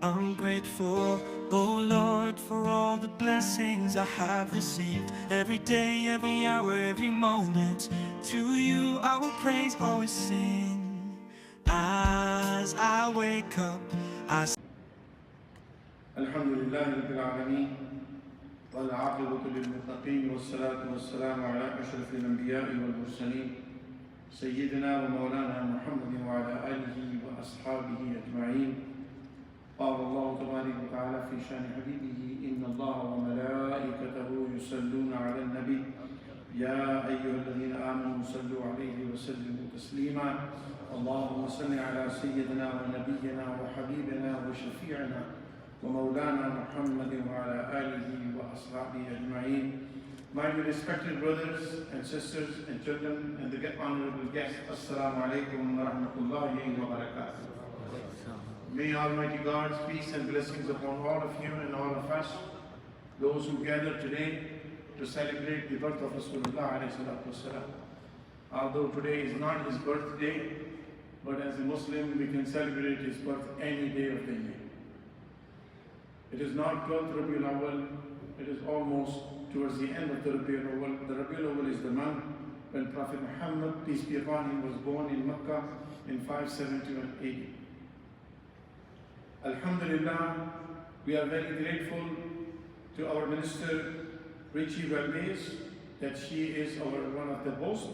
I'm grateful, oh Lord, for all the blessings I have received. Every day, every hour, every moment, to you I will praise, always sing. As I wake up, الحمد لله رب العالمين والعاقبة للمتقين والصلاة والسلام على أشرف الأنبياء والمرسلين سيدنا ومولانا محمد وعلى آله وأصحابه أجمعين. قال الله تبارك وتعالى في شأن حبيبه إن الله وملائكته يصلون على النبي يا أيها الذين آمنوا صلوا عليه وسلموا تسليما. اللهم صل على سيدنا ونبينا وحبيبنا وشفيعنا ومولانا محمد وعلى آله وأصحابه أجمعين. My respected brothers and sisters and children and the honorable guests, Assalamu alaikum wa rahmatullahi wa barakatuh. May Almighty God's peace and blessings upon all of you and all of us, those who gather today to celebrate the birth of Rasulullah alayhi salatu wasalam. Although today is not his birthday, but as a Muslim we can celebrate his birth any day of the year. It is not 12th Rabiul Awwal, it is almost towards the end of the Rabiul Awwal. The Rabiul Awwal is the month when Prophet Muhammad, peace be upon him, was born in Makkah in 571 AD. Alhamdulillah, we are very grateful to our minister Rechie Valdez that she is one of the hosts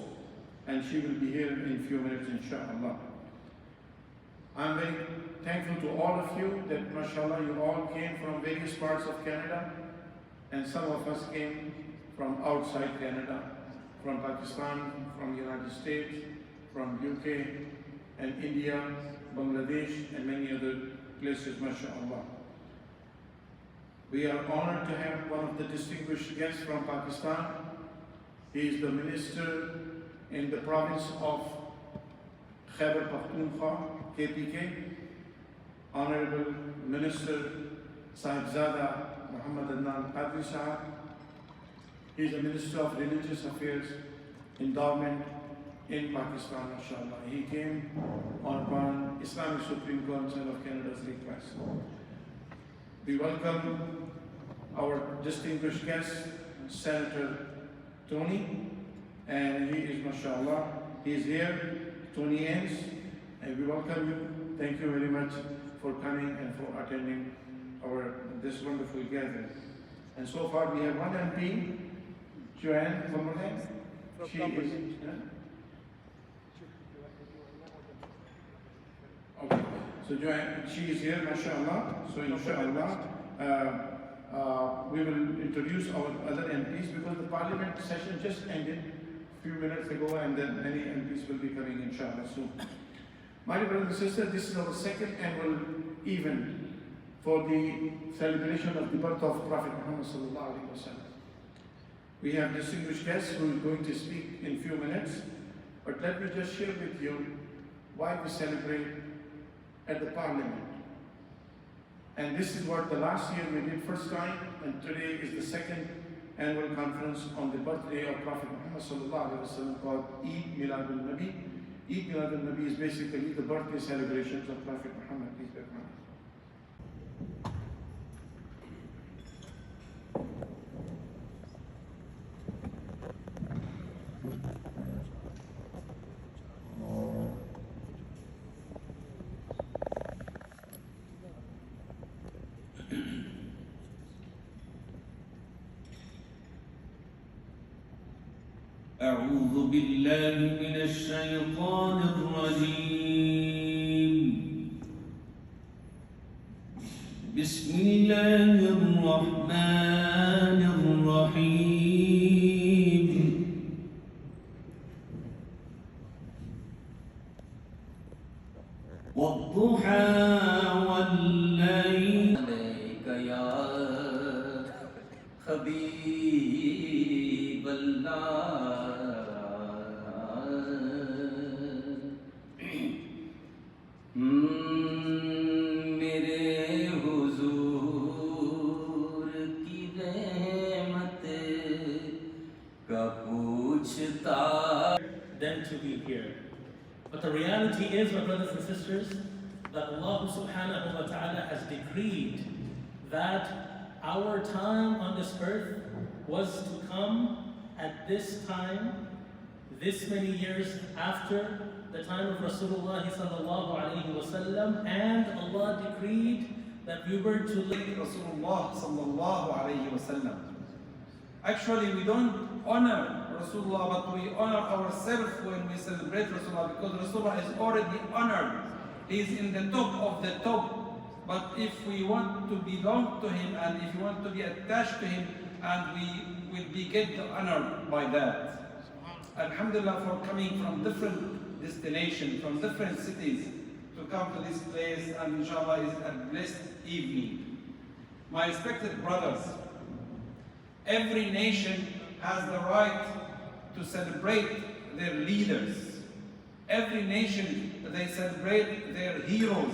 and she will be here in a few minutes inshallah. I'm very thankful to all of you that mashallah you all came from various parts of Canada and some of us came from outside Canada, from Pakistan, from United States, from UK and India, Bangladesh and many other places, mashallah. We are honored to have one of the distinguished guests from Pakistan. He is the minister in the province of Khyber Pakhtunkhwa, KPK, Honorable Minister Sahibzada Muhammad Adnan Sahib. He is the Minister of Religious Affairs, Endowment in Pakistan, mashallah. He came upon Islamic Supreme Council of Canada's request. We welcome our distinguished guest, Senator Tony, and he is, mashallah, he is here, Tony Ains, and we welcome you. Thank you very much for coming and for attending this wonderful gathering. And so far we have one MP, Joanne, one more time. She is, okay. So Joanne, she is here, mashallah. So inshallah, we will introduce our other MPs because the parliament session just ended a few minutes ago and then many MPs will be coming inshallah soon. My dear brothers and sisters, this is our second annual event for the celebration of the birth of Prophet Muhammad sallallahu alaihi wasallam. We have distinguished guests who are going to speak in a few minutes, but let me just share with you why we celebrate at the parliament. And this is what the last year we did first time, and today is the second annual conference on the birthday of Prophet Muhammad sallallahu alaihi wasallam called Milad-un-Nabi. Milad-un-Nabi is basically the birthday celebrations of Prophet Muhammad, peace be upon him. أعوذ بالله من الشيطان الرجيم. بسم الله الرحمن الرحيم. والضحى والليل عليك يا حبيب الله. Than to be here. But the reality is, my brothers and sisters, that Allah subhanahu wa ta'ala has decreed decreed that our time on this earth was to come at this time, this many years after the time of Rasulullah sallallahu alaihi wasallam, and Allah decreed that we were to live Rasulullah sallallahu alayhi wasallam. Actually, we don't honor Rasulullah, but we honor ourselves when we celebrate Rasulullah, because Rasulullah is already honored. He is in the top of the top. But if we want to belong to him, and if we want to be attached to him, and we will be get honored by that. Alhamdulillah for coming from different destinations, from different cities, to come to this place, and inshallah is a blessed evening. My respected brothers, every nation has the right to celebrate their leaders. Every nation, they celebrate their heroes.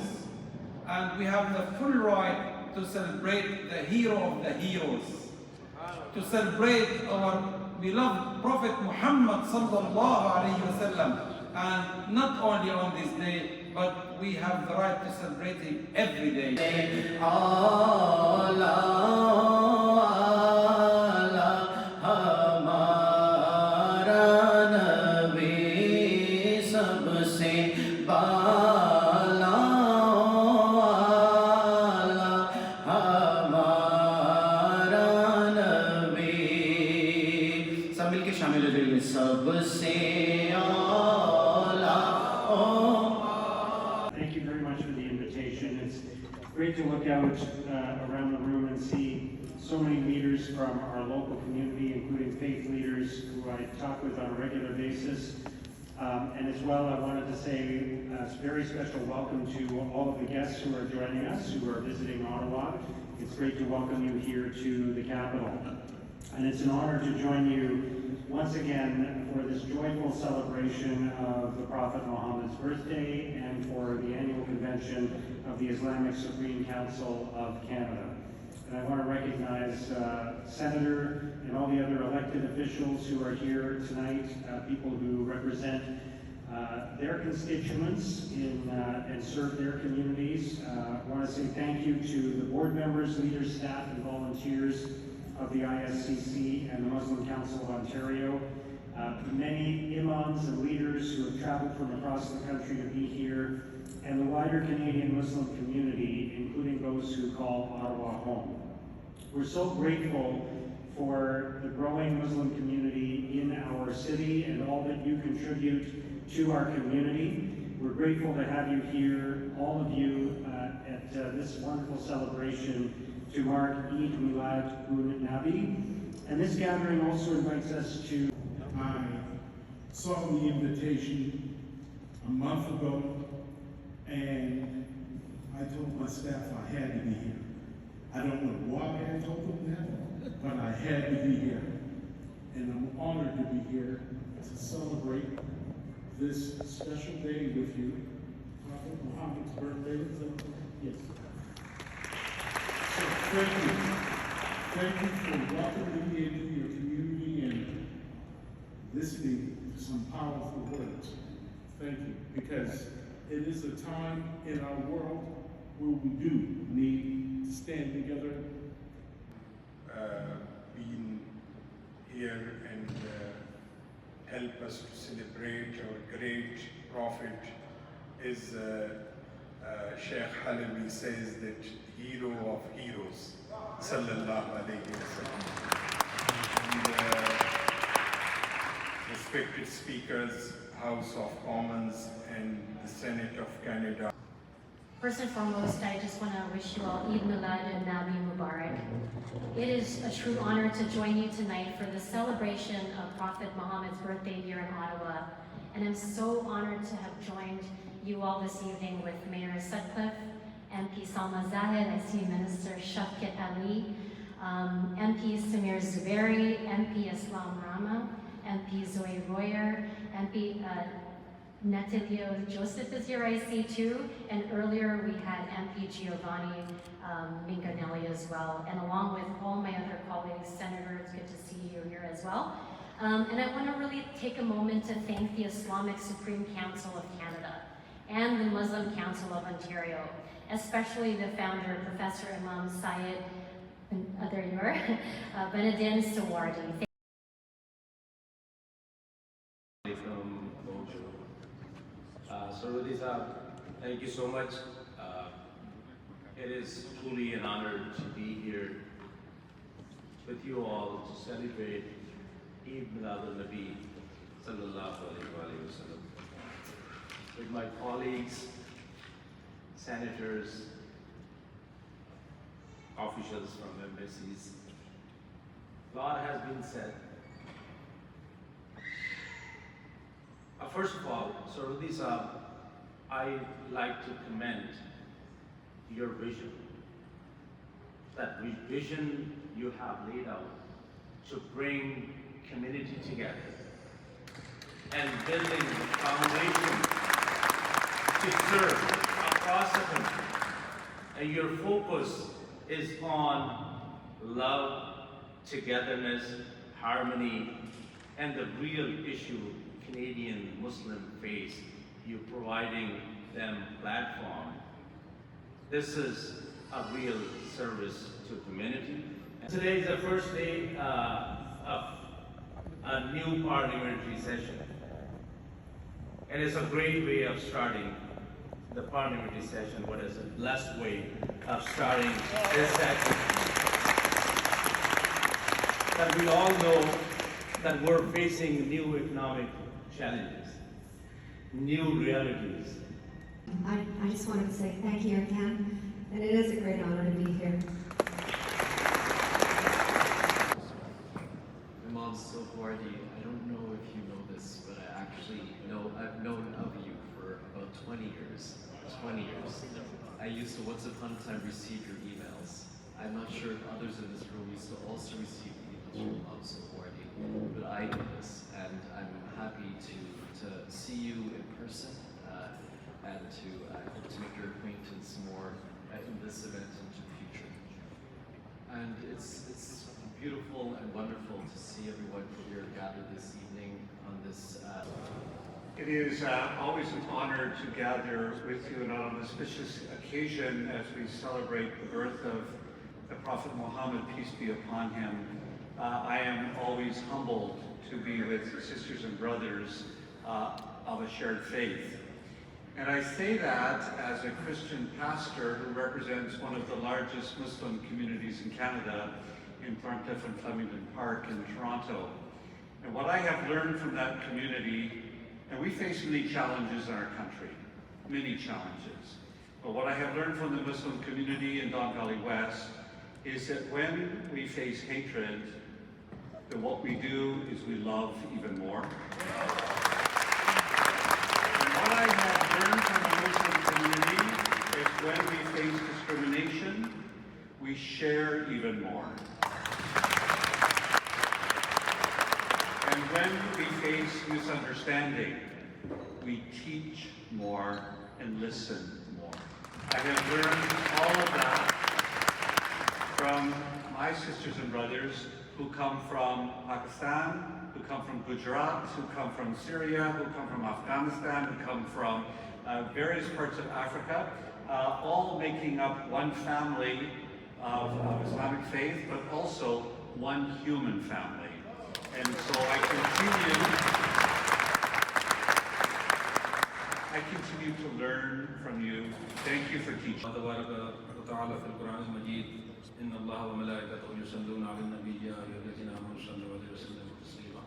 And we have the full right to celebrate the hero of the heroes. To celebrate our beloved Prophet Muhammad sallallahu alayhi wasallam. And not only on this day, but we have the right to celebrate him every day. Great to look out around the room and see so many leaders from our local community, including faith leaders who I talk with on a regular basis. And as well, I wanted to say a very special welcome to all of the guests who are joining us, who are visiting Ottawa. It's great to welcome you here to the capital. And it's an honor to join you once again for this joyful celebration of the Prophet Muhammad's birthday and for the annual convention of the Islamic Supreme Council of Canada. And I want to recognize Senator and all the other elected officials who are here tonight, people who represent their constituents and serve their communities. I want to say thank you to the board members, leaders, staff, and volunteers of the ISCC and the Muslim Council of Ontario. Many Imams and leaders who have traveled from across the country to be here, and the wider Canadian Muslim community, including those who call Ottawa home. We're so grateful for the growing Muslim community in our city and all that you contribute to our community. We're grateful to have you here, all of you, at this wonderful celebration to mark Milad-un-Nabi. And this gathering also invites us to... I saw the invitation a month ago, and I told my staff I had to be here. I don't know why I told them that, but I had to be here. And I'm honored to be here to celebrate this special day with you. Prophet Muhammad's birthday is up. Yes. So thank you. Thank you for welcoming me into your community and listening to some powerful words. Thank you, because it is a time in our world where we do need to stand together. Being here and help us to celebrate our great prophet is Sheikh Halabi says that hero of heroes, sallallahu alayhi wa sallam. Respected speakers, House of Commons and the Senate of Canada. First and foremost, I just want to wish you all Eid Milad-un-Nabi Mubarak. It is a true honor to join you tonight for the celebration of Prophet Muhammad's birthday here in Ottawa. And I'm so honored to have joined you all this evening with Mayor Sutcliffe, MP Salma Zahid, I see Minister Shafqat Ali, MP Samir Zubairi, MP Islam Rama, MP Zoe Royer, MP Natalio Joseph is here, I see too, and earlier we had MP Giovanni Minganelli as well, and along with all my other colleagues, Senator, it's good to see you here as well. And I want to really take a moment to thank the Islamic Supreme Council of Canada and the Muslim Council of Ontario, especially the founder, Professor Imam Syed, there you are, Badiuddin Suhrawardi. From Suhrawardi Sahib, thank you so much. It is truly an honor to be here with you all to celebrate Milad-un-Nabi sallallahu alayhi wa sallam. With my colleagues, senators, officials from embassies. A lot has been said. First of all, Suhrawardi Sahib, I like to commend your vision. That vision you have laid out to bring community together and building the foundation to serve across the country. And your focus is on love, togetherness, harmony, and the real issue Canadian Muslim face, you providing them platform. This is a real service to community. Today is the first day of a new parliamentary session. And it's a great way of starting the parliamentary session. What is a blessed way of starting this session. That we all know that we're facing new economic challenges, new realities. I just wanted to say thank you again, and it is a great honor to be here. Imam Soharwardy, I don't know if you know this, but I actually know, I've known of you for about 20 years. 20 years. I used to once upon a time receive your emails. I'm not sure if others in this room used to also receive emails from Imam Soharwardy, but I do this, and I'm happy to see you in person and to hope to make your acquaintance more in this event and to the future. And it's beautiful and wonderful to see everyone here gathered this evening on this. It is always an honor to gather with you and on an auspicious occasion as we celebrate the birth of the Prophet Muhammad, peace be upon him. I am always humbled to be with sisters and brothers of a shared faith. And I say that as a Christian pastor who represents one of the largest Muslim communities in Canada, in Thorncliffe and Flemington Park in Toronto. And what I have learned from that community, and we face many challenges in our country, many challenges. But what I have learned from the Muslim community in Don Valley West is that when we face hatred, that what we do is we love even more. And what I have learned from the Muslim community is when we face discrimination, we share even more. And when we face misunderstanding, we teach more and listen more. I have learned all of that from my sisters and brothers who come from Pakistan, who come from Gujarat, who come from Syria, who come from Afghanistan, who come from various parts of Africa, all making up one family of Islamic faith, but also one human family. And so I continue to learn from you. Thank you for teaching. إن الله وملائكته يصلون على النبي يا أيها الذين آمنوا صلوا عليه وسلموا تسليما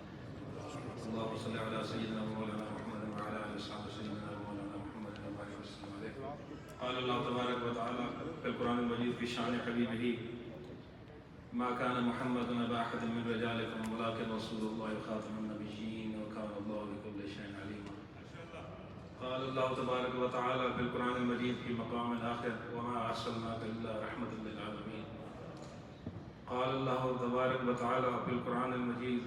اللهم صل على سيدنا ومولانا محمد وعلى آله وصحبه سيدنا ومولانا محمد وعلى وسلم عليه قال الله تبارك وتعالى في القرآن المجيد في شأن حبيبه ما كان محمد أبا أحد من رجالكم ولكن رسول الله خاتم النبيين وكان الله بكل شيء عليما قال الله تبارك وتعالى في القرآن المجيد في مقام آخر وما أرسلناك إلا رحمة للعالمين قال الله تبارك وتعالى في القرآن المجيد